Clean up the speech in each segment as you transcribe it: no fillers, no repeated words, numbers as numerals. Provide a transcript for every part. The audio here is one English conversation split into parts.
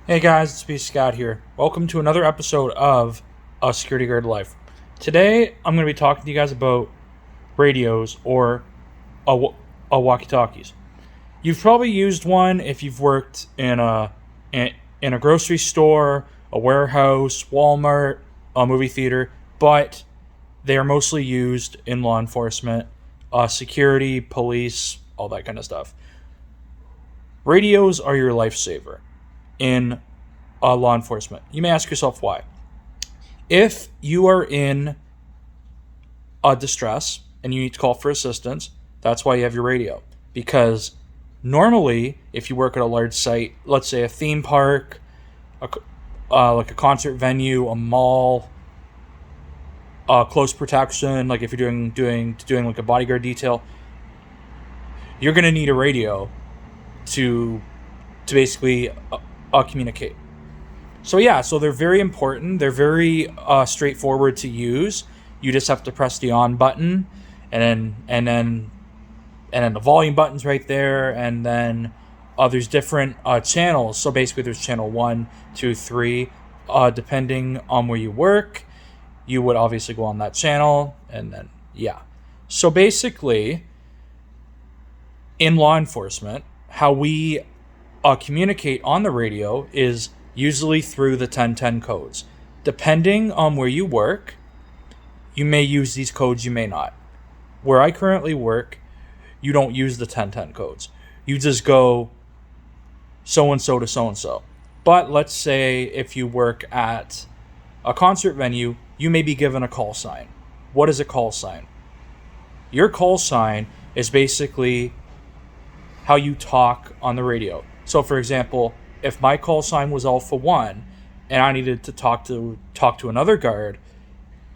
Hey guys, it's B Scott here. Welcome to another episode of A Security Guard Life. Today, I'm going to be talking to you guys about radios or walkie-talkies. You've probably used one if you've worked in a grocery store, a warehouse, Walmart, a movie theater, but they are mostly used in law enforcement, security, police, all that kind of stuff. Radios are your lifesaver in law enforcement. You may ask yourself why. If you are in distress and you need to call for assistance, that's why you have your radio. Because normally, if you work at a large site, let's say a theme park, like a concert venue, a mall, close protection, like if you're doing like a bodyguard detail, you're gonna need a radio to basically communicate. So they're very important. They're very straightforward to use. You just have to press the on button, and then the volume button's right there, and then there's different channels. So basically, there's channel 1, 2, 3. Depending on where you work, you would obviously go on that channel, and then yeah. So basically, in law enforcement, how we communicate on the radio is usually through the 1010 codes. Depending on where you work, you may use these codes, you may not. Where I currently work, you don't use the 1010 codes. You just go so-and-so to so-and-so. But let's say if you work at a concert venue, you may be given a call sign. What is a call sign? Your call sign is basically how you talk on the radio. So, for example, if my call sign was Alpha 1 and I needed to talk to another guard,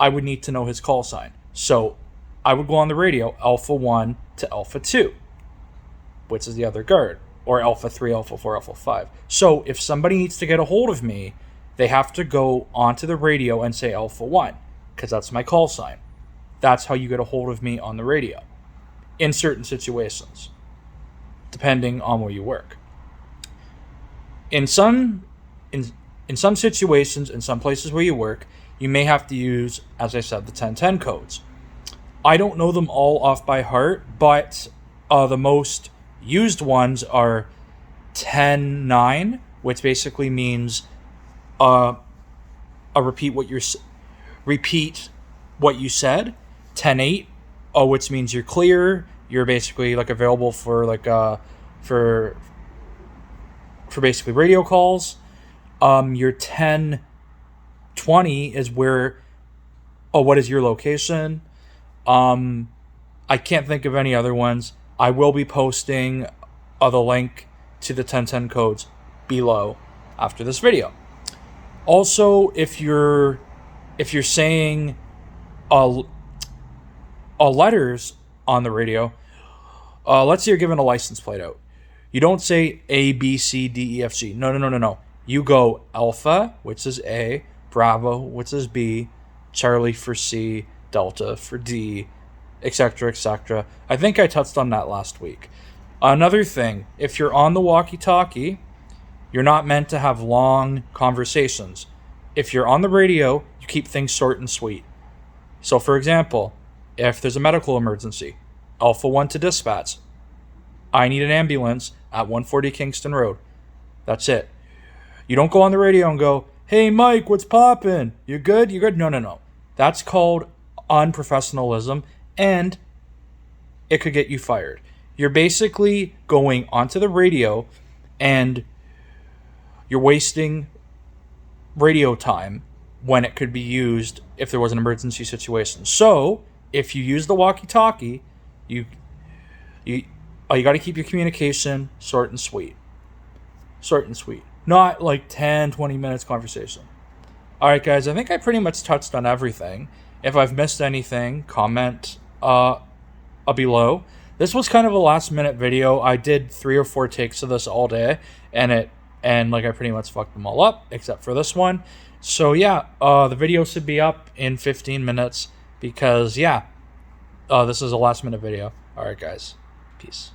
I would need to know his call sign. So I would go on the radio, Alpha 1 to Alpha 2, which is the other guard, or Alpha 3, Alpha 4, Alpha 5. So if somebody needs to get a hold of me, they have to go onto the radio and say Alpha 1, because that's my call sign. That's how you get a hold of me on the radio in certain situations, depending on where you work. In some situations, in some places where you work, you may have to use, as I said, the 1010 codes. I don't know them all off by heart, but the most used ones are 10-9, which basically means repeat what you said. 10-8, which means you're clear. You're basically like available for for basically radio calls. Your 10-20 is where, what is your location? I can't think of any other ones. I will be posting the link to the 1010 codes below after this video. Also, if you're saying letters on the radio, let's say you're given a license plate out. You don't say A, B, C, D, E, F, G. No. You go Alpha, which is A, Bravo, which is B, Charlie for C, Delta for D, etc., etc. I think I touched on that last week. Another thing, if you're on the walkie-talkie, you're not meant to have long conversations. If you're on the radio, you keep things short and sweet. So, for example, if there's a medical emergency, Alpha 1 to dispatch. I need an ambulance at 140 Kingston Road. That's it. You don't go on the radio and go, "Hey, Mike, what's poppin'? You good? You good?" No. That's called unprofessionalism, and it could get you fired. You're basically going onto the radio, and you're wasting radio time when it could be used if there was an emergency situation. So, if you use the walkie-talkie, you got to keep your communication short and sweet. Not like 10, 20 minutes conversation. Alright guys, I think I pretty much touched on everything. If I've missed anything, comment below. This was kind of a last minute video. I did 3 or 4 takes of this all day, and I pretty much fucked them all up, except for this one. So yeah, the video should be up in 15 minutes because this is a last minute video. Alright guys, peace.